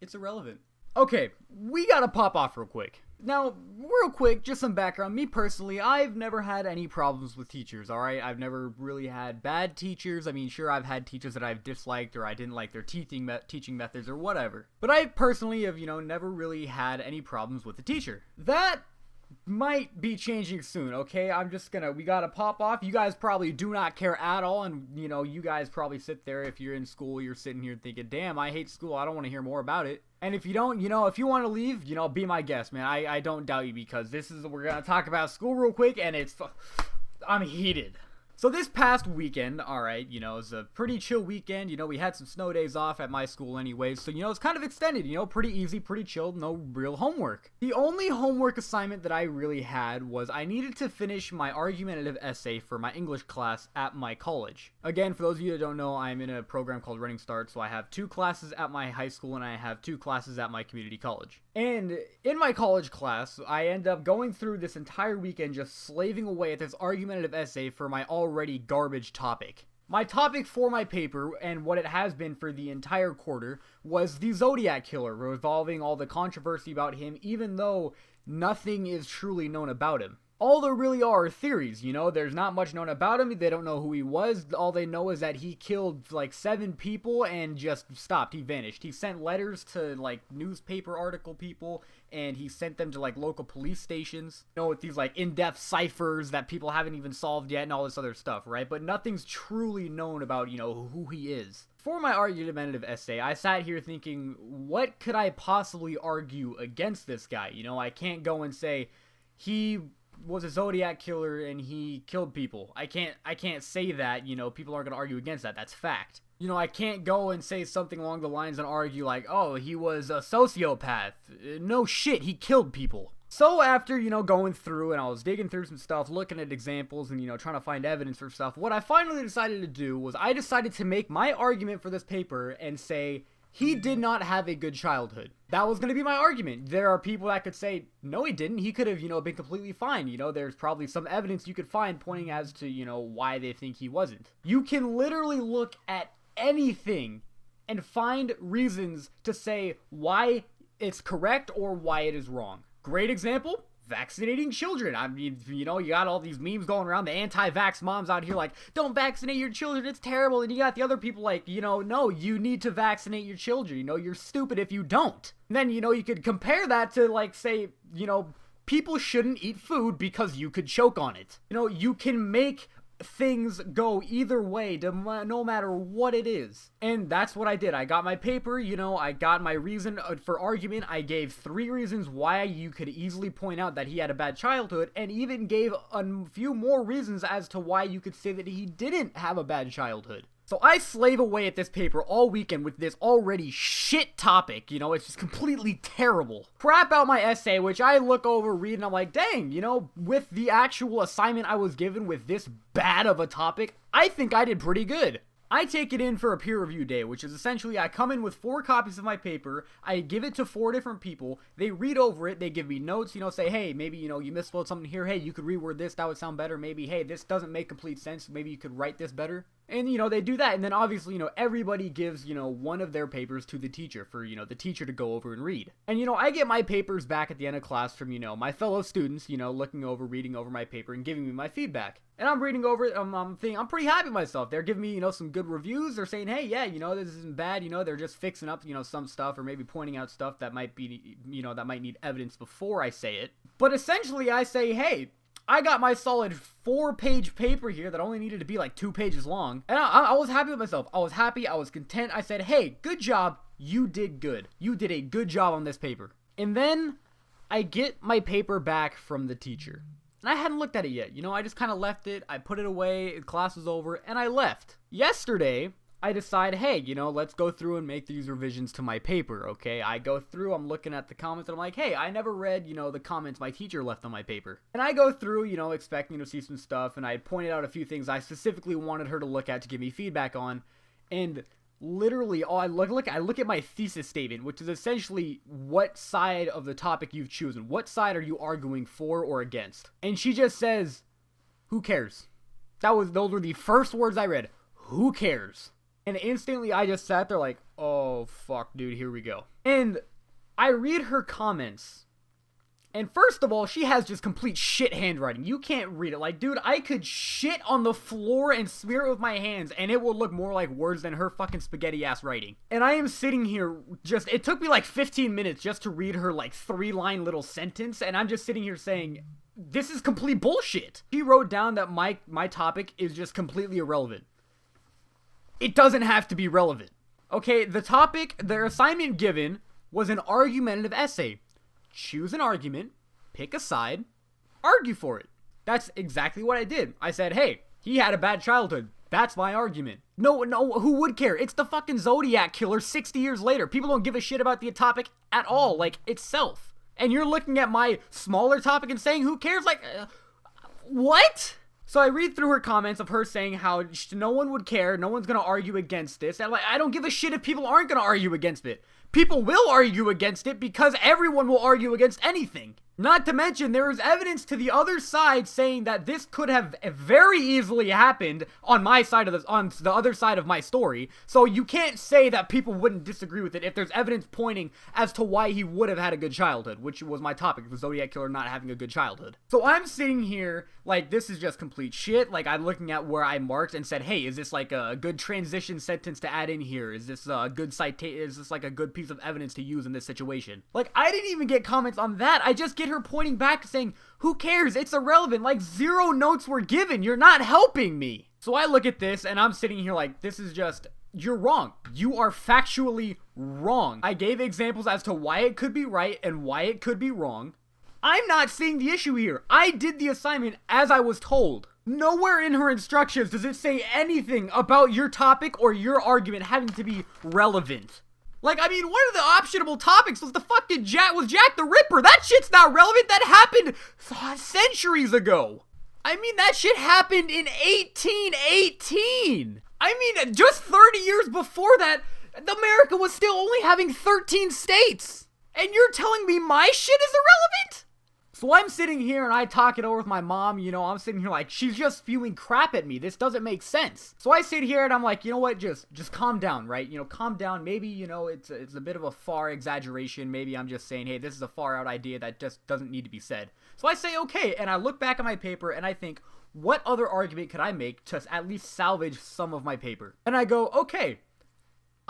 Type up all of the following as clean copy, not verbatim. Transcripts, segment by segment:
It's irrelevant. Okay, we gotta pop off real quick. Now, real quick, just some background. Me personally, I've never had any problems with teachers, alright? I've never really had bad teachers. I mean, sure, I've had teachers that I've disliked or I didn't like their teaching methods or whatever. But I personally have, never really had any problems with a teacher. That might be changing soon, okay? We gotta pop off. You guys probably do not care at all, and, you guys probably sit there, if you're in school, you're sitting here thinking, damn, I hate school, I don't want to hear more about it. And if you don't, if you want to leave, be my guest, man. I don't doubt you, because we're gonna talk about school real quick, and I'm heated. So this past weekend, alright, it was a pretty chill weekend. We had some snow days off at my school anyways, so, it's kind of extended, pretty easy, pretty chill, no real homework. The only homework assignment that I really had was I needed to finish my argumentative essay for my English class at my college. Again, for those of you that don't know, I'm in a program called Running Start, so I have 2 classes at my high school and I have 2 classes at my community college. And in my college class, I end up going through this entire weekend just slaving away at this argumentative essay for my already garbage topic. My topic for my paper, and what it has been for the entire quarter, was the Zodiac Killer, revolving all the controversy about him, even though nothing is truly known about him. All there really are theories, there's not much known about him, they don't know who he was, all they know is that he killed like 7 people and just stopped, he vanished. He sent letters to like newspaper article people, and he sent them to like local police stations, with these like in-depth ciphers that people haven't even solved yet and all this other stuff, right? But nothing's truly known about, who he is. For my argumentative essay, I sat here thinking, what could I possibly argue against this guy? I can't go and say, he was a Zodiac killer and he killed people. I can't say that, people aren't going to argue against that. That's fact. I can't go and say something along the lines and argue like, oh, he was a sociopath. No shit, he killed people. So after, going through and I was digging through some stuff, looking at examples and, trying to find evidence for stuff, what I finally decided to do was I decided to make my argument for this paper and say, he did not have a good childhood. That was going to be my argument. There are people that could say, no, he didn't. He could have, been completely fine. There's probably some evidence you could find pointing as to, why they think he wasn't. You can literally look at anything and find reasons to say why it's correct or why it is wrong. Great example. Vaccinating children. I mean, you got all these memes going around, the anti-vax moms out here like, don't vaccinate your children, it's terrible. And you got the other people like, no, you need to vaccinate your children. You're stupid if you don't. And then, you could compare that to like, say, people shouldn't eat food because you could choke on it. You can make things go either way, no matter what it is. And that's what I did. I got my paper, I got my reason for argument. I gave 3 reasons why you could easily point out that he had a bad childhood, and even gave a few more reasons as to why you could say that he didn't have a bad childhood. So I slave away at this paper all weekend with this already shit topic, it's just completely terrible. Crap out my essay, which I look over, read, and I'm like, dang, with the actual assignment I was given with this bad of a topic, I think I did pretty good. I take it in for a peer review day, which is essentially I come in with 4 copies of my paper, I give it to 4 different people, they read over it, they give me notes, say, hey, maybe, you misspelled something here, hey, you could reword this, that would sound better, maybe, hey, this doesn't make complete sense, maybe you could write this better. And, they do that, and then obviously, everybody gives, one of their papers to the teacher for, the teacher to go over and read. And, I get my papers back at the end of class from, my fellow students, looking over, reading over my paper and giving me my feedback. And I'm reading over it, I'm thinking, I'm pretty happy with myself. They're giving me, some good reviews. They're saying, hey, yeah, this isn't bad. They're just fixing up, some stuff or maybe pointing out stuff that might be, that might need evidence before I say it. But essentially, I say, hey, I got my solid 4-page paper here that only needed to be like 2 pages long. And I was happy with myself. I was happy. I was content. I said, hey, good job. You did good. You did a good job on this paper. And then I get my paper back from the teacher. And I hadn't looked at it yet. I just kind of left it. I put it away. Class was over. And I left. Yesterday, I decide, hey, let's go through and make these revisions to my paper, okay? I go through, I'm looking at the comments, and I'm like, hey, I never read, the comments my teacher left on my paper. And I go through, expecting to see some stuff, and I pointed out a few things I specifically wanted her to look at to give me feedback on, and literally, I look at my thesis statement, which is essentially what side of the topic you've chosen. What side are you arguing for or against? And she just says, who cares? Those were the first words I read. Who cares? And instantly I just sat there like, oh oh fuck, dude, here we go. And I read her comments. And first of all, she has just complete shit handwriting. You can't read it. Like, dude, I could shit on the floor and smear it with my hands, and it will look more like words than her fucking spaghetti-ass writing. And I am sitting here just, it took me like 15 minutes just to read her like 3-line little sentence, and I'm just sitting here saying, this is complete bullshit. She wrote down that my topic is just completely irrelevant. It doesn't have to be relevant. Okay, the topic, their assignment given was an argumentative essay. Choose an argument, pick a side, argue for it. That's exactly what I did. I said, hey, he had a bad childhood. That's my argument. No, who would care? It's the fucking Zodiac Killer 60 years later. People don't give a shit about the topic at all, like, itself. And you're looking at my smaller topic and saying, who cares? Like, what? So I read through her comments of her saying how no one would care, no one's gonna argue against this. And like, I don't give a shit if people aren't gonna argue against it. People will argue against it because everyone will argue against anything. Not to mention, there is evidence to the other side saying that this could have very easily happened on my side of on the other side of my story. So you can't say that people wouldn't disagree with it if there's evidence pointing as to why he would have had a good childhood, which was my topic, the Zodiac Killer not having a good childhood. So I'm sitting here like, this is just complete shit. Like, I'm looking at where I marked and said, hey, is this like a good transition sentence to add in here? Is this a good citation? Is this like a good piece of evidence to use in this situation? Like, I didn't even get comments on that. I just get her pointing back saying, who cares? It's irrelevant. Like, 0 notes were given. You're not helping me. So I look at this and I'm sitting here like, this is just, you're wrong. You are factually wrong. I gave examples as to why it could be right and why it could be wrong. I'm not seeing the issue here. I did the assignment as I was told. Nowhere in her instructions does it say anything about your topic or your argument having to be relevant. Like, I mean, one of the optionable topics was the fucking Jack the Ripper. That shit's not relevant. That happened centuries ago. I mean, that shit happened in 1818. I mean, just 30 years before that, America was still only having 13 states. And you're telling me my shit is irrelevant? So I'm sitting here and I talk it over with my mom, you know, I'm sitting here like, she's just spewing crap at me. This doesn't make sense. So I sit here and I'm like, you know what, just calm down, right? You know, calm down. Maybe, you know, it's a bit of a far exaggeration. Maybe I'm just saying, hey, this is a far out idea that just doesn't need to be said. So I say, okay, and I look back at my paper and I think, what other argument could I make to at least salvage some of my paper? And I go, okay,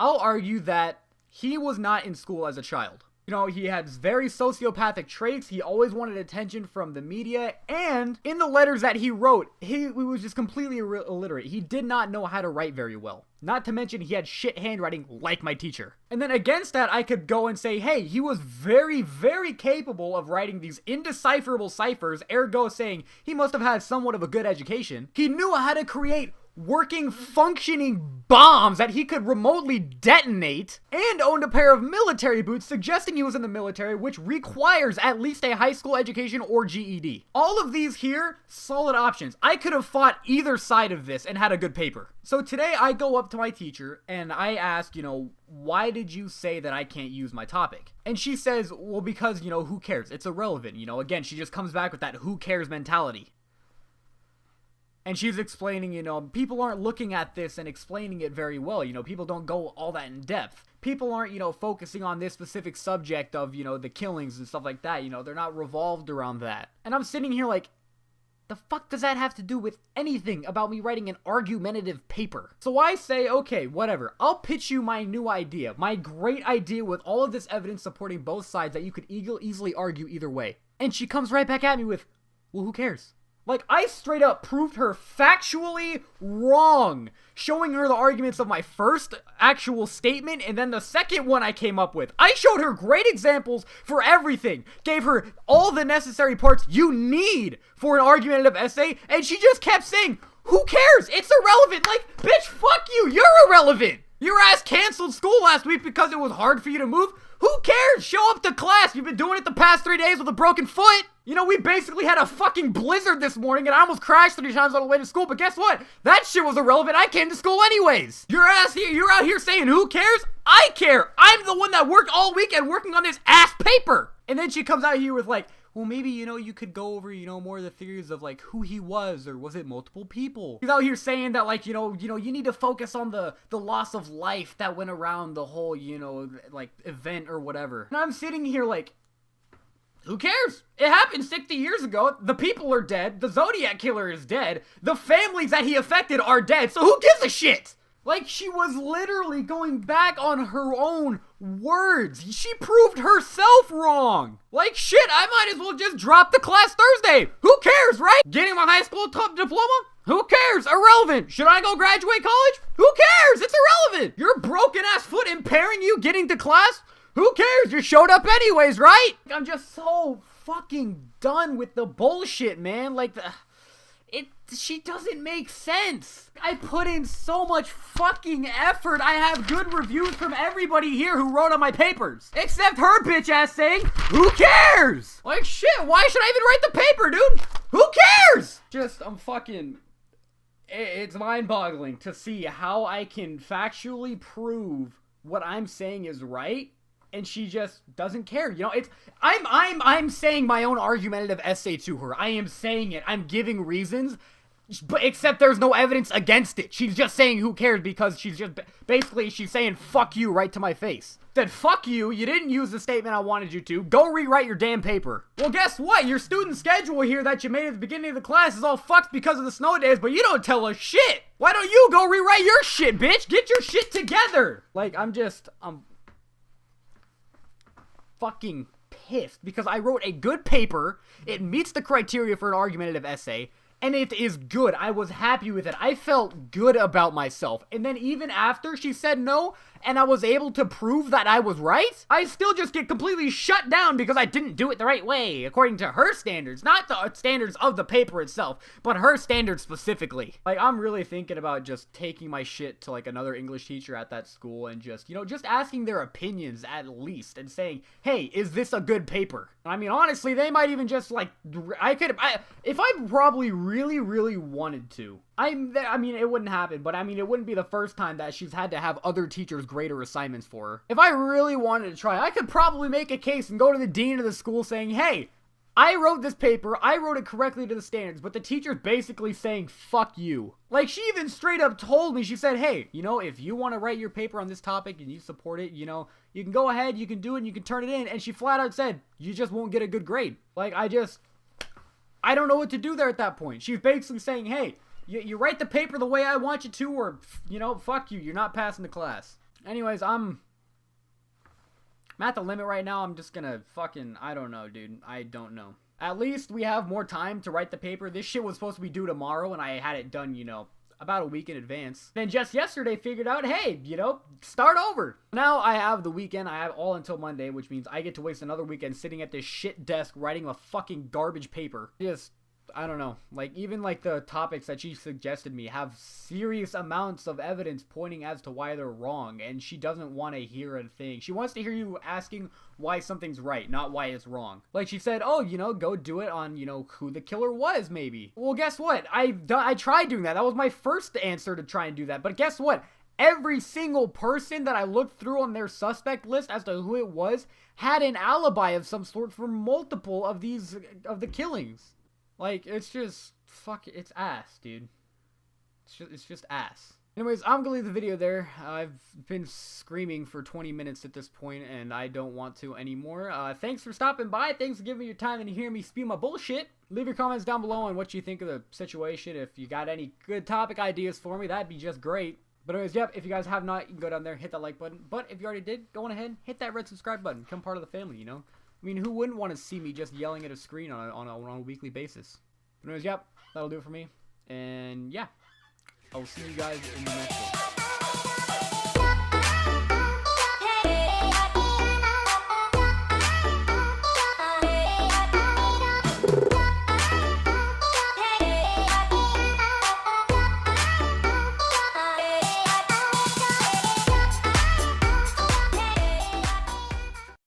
I'll argue that he was not in school as a child. You know, he had very sociopathic traits, he always wanted attention from the media, and in the letters that he wrote, he was just completely illiterate. He did not know how to write very well. Not to mention, he had shit handwriting like my teacher. And then against that, I could go and say, hey, he was very, very capable of writing these indecipherable ciphers, ergo saying he must have had somewhat of a good education. He knew how to create working, functioning bombs that he could remotely detonate, and owned a pair of military boots, suggesting he was in the military, which requires at least a high school education or GED. All of these here, solid options. I could have fought either side of this and had a good paper. So today I go up to my teacher and I ask, you know, why did you say that I can't use my topic? And she says, well, because, you know, who cares? It's irrelevant. You know, again, she just comes back with that who cares mentality. And she's explaining, you know, people aren't looking at this and explaining it very well. You know, people don't go all that in depth. People aren't, you know, focusing on this specific subject of, you know, the killings and stuff like that. You know, they're not revolved around that. And I'm sitting here like, the fuck does that have to do with anything about me writing an argumentative paper? So I say, okay, whatever. I'll pitch you my new idea. My great idea with all of this evidence supporting both sides that you could easily argue either way. And she comes right back at me with, well, who cares? Like, I straight up proved her factually wrong, showing her the arguments of my first actual statement and then the second one I came up with. I showed her great examples for everything, gave her all the necessary parts you need for an argumentative essay, and she just kept saying, who cares? It's irrelevant. Like, bitch, fuck you. You're irrelevant. Your ass canceled school last week because it was hard for you to move. Who cares? Show up to class. You've been doing it the past 3 days with a broken foot. You know, we basically had a fucking blizzard this morning and I almost crashed 3 times on the way to school, but guess what? That shit was irrelevant. I came to school anyways. You're out here saying who cares? I care. I'm the one that worked all weekend working on this ass paper. And then she comes out here with like, well, maybe, you know, you could go over, you know, more of the theories of, like, who he was, or was it multiple people? He's out here saying that, like, you know, you need to focus on the loss of life that went around the whole, you know, like, event or whatever. And I'm sitting here like, who cares? It happened 60 years ago. The people are dead. The Zodiac Killer is dead. The families that he affected are dead. So who gives a shit? Like, she was literally going back on her own words. She proved herself wrong. Like, shit, I might as well just drop the class Thursday. Who cares, right? Getting my high school diploma? Who cares? Irrelevant. Should I go graduate college? Who cares? It's irrelevant. Your broken ass foot impairing you getting to class? Who cares? You showed up anyways, right? I'm just so fucking done with the bullshit, man. Like, she doesn't make sense. I put in so much fucking effort. I have good reviews from everybody here who wrote on my papers. Except her bitch ass saying, who cares? Like, shit, why should I even write the paper, dude? Who cares? I'm fucking... It's mind-boggling to see how I can factually prove what I'm saying is right, and she just doesn't care. You know, I'm saying my own argumentative essay to her. I am saying it. I'm giving reasons, but except there's no evidence against it. She's just saying who cares because she's just basically she's saying fuck you right to my face. Said fuck you. You didn't use the statement I wanted you to. Go rewrite your damn paper. Well, guess what? Your student schedule here that you made at the beginning of the class is all fucked because of the snow days, but you don't tell us shit. Why don't you go rewrite your shit, bitch? Get your shit together. Like, I'm fucking pissed because I wrote a good paper. It meets the criteria for an argumentative essay, and it is good. I was happy with it. I felt good about myself. And then even after she said no, and I was able to prove that I was right, I still just get completely shut down because I didn't do it the right way, according to her standards. Not the standards of the paper itself, but her standards specifically. Like, I'm really thinking about just taking my shit to, like, another English teacher at that school and just, you know, just asking their opinions at least and saying, hey, is this a good paper? I mean, honestly, they might even just, like, if I probably really wanted to, I mean, it wouldn't happen, but I mean, it wouldn't be the first time that she's had to have other teachers grade her assignments for her. If I really wanted to try, I could probably make a case and go to the dean of the school saying, hey, I wrote this paper, I wrote it correctly to the standards, but the teacher's basically saying, fuck you. Like, she even straight up told me, she said, hey, you know, if you want to write your paper on this topic and you support it, you know, you can go ahead, you can do it, and you can turn it in, and she flat out said, you just won't get a good grade. Like, I don't know what to do there at that point. She's basically saying, hey, you write the paper the way I want you to, or, you know, fuck you, you're not passing the class. Anyways, I'm at the limit right now. I'm just gonna fucking, I don't know, dude. I don't know. At least we have more time to write the paper. This shit was supposed to be due tomorrow, and I had it done, you know, about a week in advance. Then just yesterday figured out, hey, you know, start over. Now I have the weekend. I have all until Monday, which means I get to waste another weekend sitting at this shit desk writing a fucking garbage paper. Just, I don't know, like, even, like, the topics that she suggested me have serious amounts of evidence pointing as to why they're wrong, and she doesn't want to hear a thing. She wants to hear you asking why something's right, not why it's wrong. Like, she said, oh, you know, go do it on, you know, who the killer was, maybe. Well, guess what? I tried doing that. That was my first answer to try and do that, but guess what? Every single person that I looked through on their suspect list as to who it was had an alibi of some sort for multiple of the killings. Like, it's just, it's ass, dude. It's just ass. Anyways, I'm gonna leave the video there. I've been screaming for 20 minutes at this point, and I don't want to anymore. Thanks for stopping by. Thanks for giving me your time and hearing me spew my bullshit. Leave your comments down below on what you think of the situation. If you got any good topic ideas for me, that'd be just great. But anyways, yep, if you guys have not, you can go down there, hit that like button. But if you already did, go on ahead, hit that red subscribe button. Become part of the family, you know? I mean, who wouldn't want to see me just yelling at a screen on a weekly basis? But anyways, yep, that'll do it for me. And yeah, I will see you guys in the next one.